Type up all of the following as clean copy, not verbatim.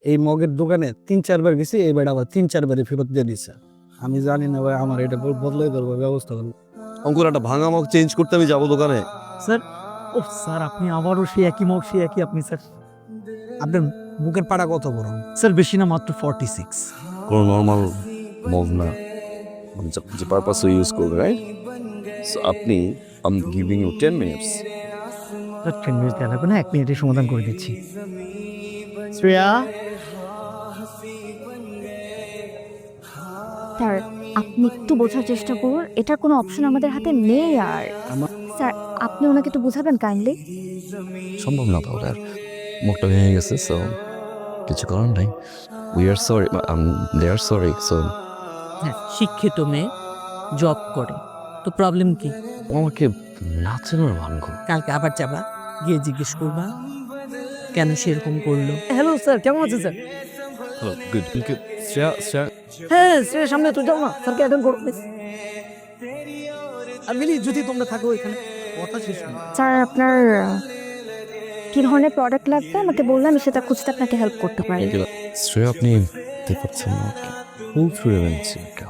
এই মগের দোকানে 3-4 বার গেছি, এই বেড়া আবার 3-4 বারে ফেরত দিয়ে দিছে। আমি জানি না ভাই, আমার এটা বদলাই করবো, ব্যবস্থা করবো। অঙ্কুর একটা ভাঙা মগ চেঞ্জ করতে আমি যাবো দোকানে। স্যার, ও স্যার আপনি আবারও সেই একই মগ, সেই একই আপনি স্যার। আপনার বুকের পাড়া কত বড়? স্যার বেশি না, মাত্র 46। কোনো নর্মাল মগ না, যে পারপাসে ইউজ করবে, রাইট? সো আপনি, I am giving you 10 minutes. Sir 10 minute দেওয়া লাগবে না, 1 মিনিটে সমাধান করে দিচ্ছি। শ্রেয়া, স্যার আপনি একটু বোঝার চেষ্টা করুন, এটার কোনো অপশন আমাদের হাতে নেই। আর স্যার আপনি ওনাকে একটু বোঝাবেন কাইন্ডলি। সম্ভব না তাহলে, আর মুখটা ভেঙে গেছে, সো কিছু করার নাই। We are sorry, they are sorry. So হ্যাঁ, শিক্ষিত মেয়ে জব করে, তো প্রবলেম কি? আমাকে নাচেনোর ভান করো। কালকে আবার যাবা, গিয়ে জিজ্ঞেস করবা কেন সেরকম করলো। হ্যালো স্যার, কেমন আছেন স্যার? গুড। শ্রেয়া, শ্রেয়া, হ্যাঁ স্যার, সামনে তো যাও না, স্যারকে অ্যাটেন্ড করো প্লিজ। আর মিলি, যদি তোমরা থাকো এখানে, কথা শেষ না। স্যার আপনার কি ধরনের প্রোডাক্ট লাগবে আমাকে বললে আমি সেটা খুঁজতে আপনাকে হেল্প করতে পারি। শ্রেয়া আপনি দেখতে পাচ্ছেন না, ফুল ছুঁড়ে ফেলছি কেন?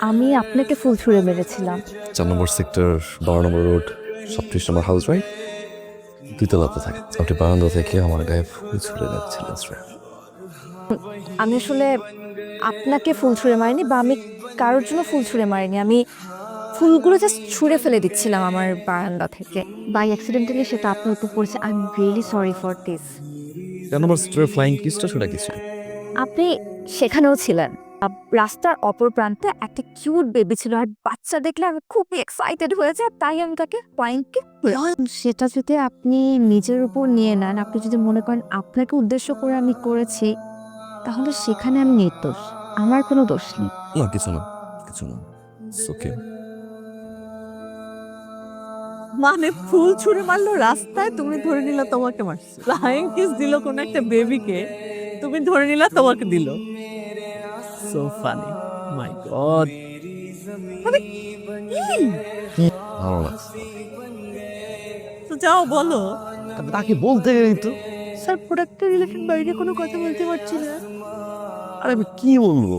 আমি আপনাকে ফুল ছুঁড়ে মেরেছিলাম। 4 নম্বর সেক্টর, 12 নম্বর রোড, 37 নম্বর হাউস, রাইট? 2 তলাতে থাকে। আপনি বারান্দা থেকে আমার গায়ে ফুল ছুঁড়ে যাচ্ছিলেন শ্রেয়া। আমি আসলে আপনাকে ফুল ছুঁড়ে মারিনি, বা আমি কারোর জন্য ফুল ছুঁড়ে মারিনি। আমি ফুলগুলো জাস্ট ছুঁড়ে ফেলে দিচ্ছিলাম আমার বারান্দা থেকে, বাই অ্যাক্সিডেন্টালি সেটা আপনার উপর পড়েছে। I am really sorry for this. 4 number sector flying কিসটা সেটা কিছু। আপনি সেখানেও ছিলেন। রাস্তার অপর প্রান্তে একটা কিউট বেবি ছিল, আর বাচ্চা দেখলে আমি খুব এক্সাইটেড হয়ে যাই, তাই আমি তাকে পয়েন্টকে সেটা যদি আপনি নিজের উপর নিয়ে নেন, আপনি যদি মনে করেন আপনাকে উদ্দেশ্য করে আমি করেছি, তাহলে সেখানে আমি নির্দোষ, আমার কোনো দোষ নেই। না, কিছু না, কিছু না, ওকে। মানে ফুল ছুঁড়ে মারলো রাস্তায়, তুমি ধরে নিলা তোমাকে মারছে। ফ্লাইং কিস দিল কোন একটা বেবিকে, তুমি ধরে নিলা তোমাকে দিল। সো ফানি, মাই গড। ভালো লাগছে। তো যাও বলো। তাকে বলতে গেলেই তো। স্যার প্রোডাক্টের রিলেটেড বাইরে কোনো কথা বলতে পারছি না। আরে আমি কি বলবো,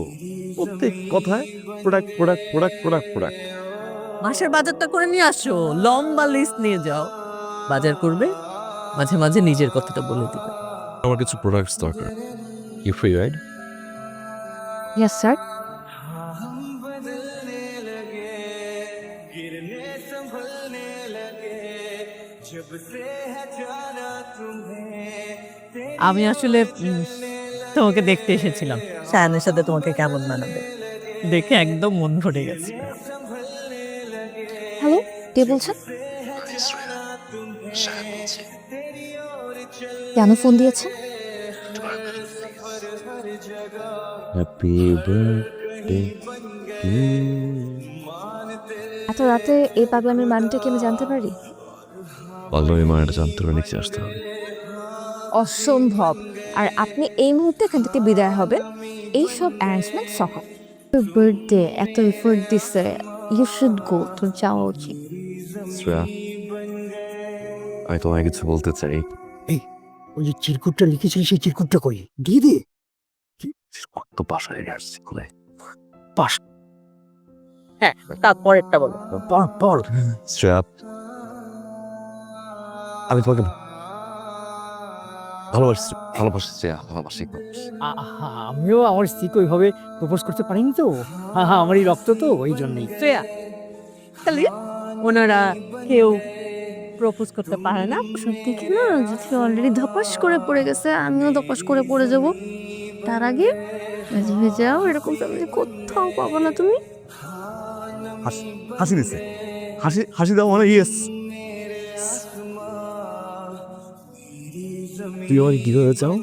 প্রত্যেক কথায় product product product product product. মাসের বাজারটা করে নিয়ে আসো, লম্বা লিস্ট নিয়ে যাও। বাজার করবে, মাঝে মাঝে নিজের কথাটা বলে দিবে। আমার কিছু প্রোডাক্টস দরকার। You free, right? Yes sir. আমি আসলে তোমাকে দেখতে এসেছিলাম, শায়ানের সাথে তোমাকে কেমন মানাবে দেখে একদম মন ভরে গেছে। হ্যালো, কে বলছেন? কেন ফোন দিয়েছেন? Happy birthday to. এত রাতে এই পাগলামির মানটা কি আমি জানতে পারি? পাগলামি মায়ের জানতে হলে নিচে আসতে হবে। অসম্ভব। আর আপনি এই মুহূর্তে এখান থেকে বিদায় হবেন, এই সব অ্যারেঞ্জমেন্ট সহ। বার্থডে এত এফোর্ট দিছে, ইউ শুড গো, তোর যাওয়া উচিত। শ্রেয়া, আমি তোমায় কিছু বলতে চাই। ওই যে চিরকুটটা লিখেছিল, সেই চিরকুটটা কই? দিয়ে দে। কত বাসায় আসছি খুলে। হ্যাঁ, তারপরেরটা বলো। পর শ্রেয়া, আমি তোমাকে ভালোবাসি, ভালোবাসি শ্রেয়া, ভালোবাসি। আমিও আমার স্ত্রীকে ওইভাবে প্রপোজ করতে পারিনি তো। হ্যাঁ হ্যাঁ, আমারই রক্ত তো, ওই জন্যই। শ্রেয়া, তাহলে ওনারা কেউ প্রপোজ করতে পারে না। সত্যি কি না, যদি অলরেডি ধপাস করে পড়ে গেছে, আমিও ধপাস করে পড়ে যাব। তার আগে ভেবে যাও, এরকম ফ্যামিলি কোথাও পাবো না তুমি। হাসি দিছে, হাসি হাসি দাও মানে ইয়েস। তুই আমার কি করে চাও?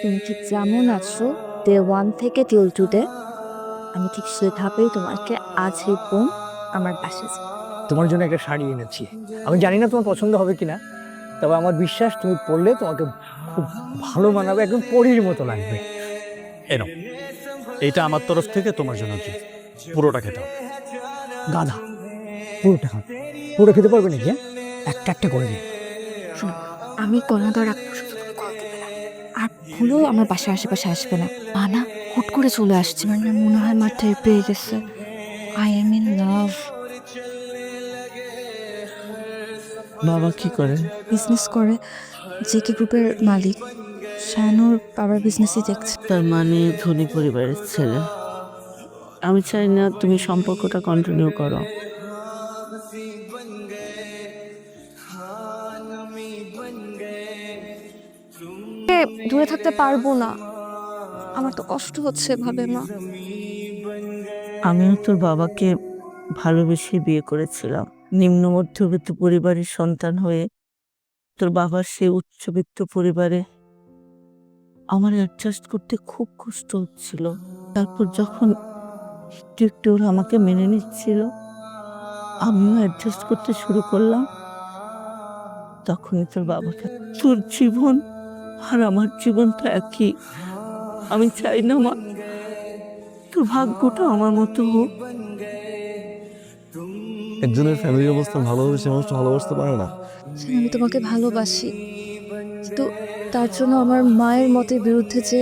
তুমি ঠিক যেমন আছো ডে 1 থেকে টিল টুডে, আমি ঠিক সেভাবেই তোমাকে আজ এই বোন আমার পাশে চাই। তোমার জন্য একটা শাড়ি এনেছি, আমি জানি না তোমার পছন্দ হবে কিনা, তবে আমার বিশ্বাস তুমি পরলে তোমাকে খুব ভালো মানাবে, একদম পরীর মতো লাগবে। এনো, এটা আমার তরফ থেকে তোমার জন্য কি, পুরোটা খেতে হবে। গাধা, পুরোটা খাও। পুরো খেতে পারবে নাকি? হ্যাঁ, একটা একটা করে দিই। শোনো, আমি গলা ধরে রাখবো, শুধু তুমি ভুলেও আমার বাসার আশেপাশে আসবে না। মা না হুট করে চলে আসছে, মানে মনে হয় মা টের পেয়ে গেছে আই এম ইন লাভ। বাবা কি করে? বিজনেস করে, জেকে গ্রুপের মালিক। শায়নুর বাবার বিজনেসই দেখছে। তার মানে ধনী পরিবারের ছেলে। আমি চাই না তুমি সম্পর্কটা কন্টিনিউ করো। দূরে থাকতে পারবো না, আমার তো কষ্ট হচ্ছে ভাবে মা। আমিও তোর বাবাকে ভালোবেসে বিয়ে করেছিলাম। নিম্ন মধ্যবিত্ত পরিবারের সন্তান হয়ে তোর বাবার সেই উচ্চবিত্ত পরিবারে আমার অ্যাডজাস্ট করতে খুব কষ্ট হচ্ছিল। তারপর যখন একটু একটু ওরা আমাকে মেনে নিচ্ছিল, আমিও অ্যাডজাস্ট করতে শুরু করলাম। তখনই তোর বাবাকে, তোর জীবন আর আমার জীবনটা একই। আমি চাই না মা তোর ভাগ্যটা আমার মতো হোক। একজনের ফ্যামিলির অবস্থা ভালোভাবে সে মানুষটা ভালোবাসতে পারে না। আমি তোমাকে ভালোবাসি, তো তার জন্য আমার মায়ের মতের বিরুদ্ধে যে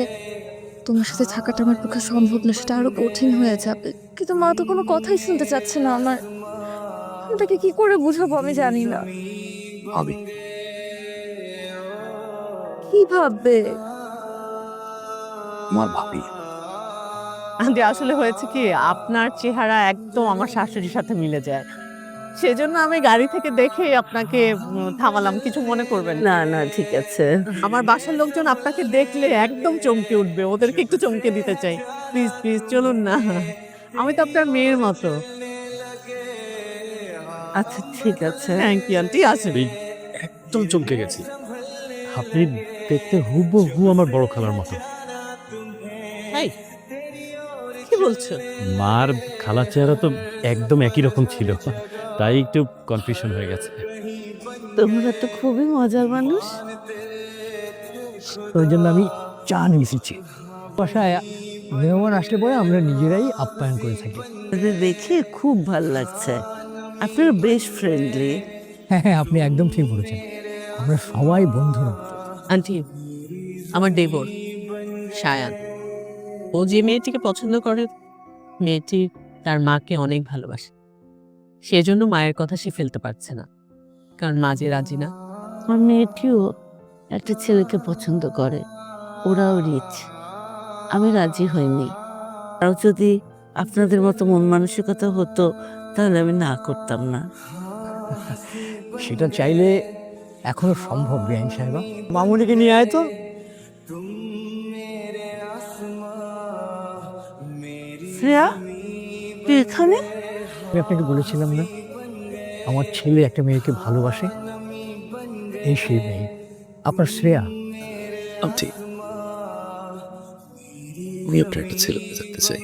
তোমার সাথে থাকাটা আমার পক্ষে সম্ভব না, সেটা আরো কঠিন হয়ে যাবে। কিন্তু মা তো কোনো কথাই শুনতে চাচ্ছে না আমার। আমি তাকে কি করে বুঝাবো আমি জানি না। ভাবি, কি ভাববে? আমার ভাবি আন্টি আসলে হয়েছে কি, আপনার চেহারা একদম আমার শাশুড়ির সাথে মিলে যায়, সেজন্য আমি গাড়ি থেকে দেখে আপনাকে থামালাম। কিছু মনে করবেন না। না ঠিক আছে। আমার বাসার লোকজন আপনাকে দেখলে একদম চমকে উঠবে, ওদেরকে একটু চমকে দিতে চাই। প্লিজ প্লিজ চলুন না, আমি তো আপনার মেয়ের মতো। আচ্ছা ঠিক আছে, থ্যাংক ইউ আন্টি। আসবে একদম চমকে গেছি। আপনি দেখতে হুবহু আমার বড় খালার মতো। কি বলছো? মার খালার চেহারা তো একদম একই রকম ছিল, তাই একটু কনফিউশন হয়ে গেছে। তোমরা তো খুবই মজার মানুষ। ওই জন্য আমি চা নিয়ে এসেছি। বাসায় মেহমান আসলে পরে আমরা নিজেরাই আপ্যায়ন করে থাকি। আপনাদের দেখে খুব ভালো লাগছে, আপনারা বেশ ফ্রেন্ডলি। হ্যাঁ হ্যাঁ, আপনি একদম ঠিক বলেছেন, আমরা সবাই বন্ধুর মতো। আন্টি, আমার দেবর শায়ান, ও যে মেয়েটিকে পছন্দ করে, মেয়েটি তার মাকে অনেক ভালোবাসে। সেজন্য মায়ের কথা সে ফেলতে পারছে না, কারণ মা যে রাজি না। আমার মেয়েটিও একটা ছেলেকে পছন্দ করে, ওরাও রিচ। আমি রাজি হইনি। আর যদি আপনাদের মতো মন মানসিকতা হতো তাহলে আমি না করতাম না। সেটা চাইলে এখনো সম্ভব বিআইন সাহেবা। মামুনিকে নিয়ে আয় তো। শ্রেয়া, তুই এখানে? আমি আপনাকে বলেছিলাম না আমার ছেলে একটা মেয়েকে ভালোবাসে, এই সেই মেয়ে আপনার শ্রেয়া। আন্টি, আমি আপনার একটা ছেলে পেয়ে থাকতে চাই।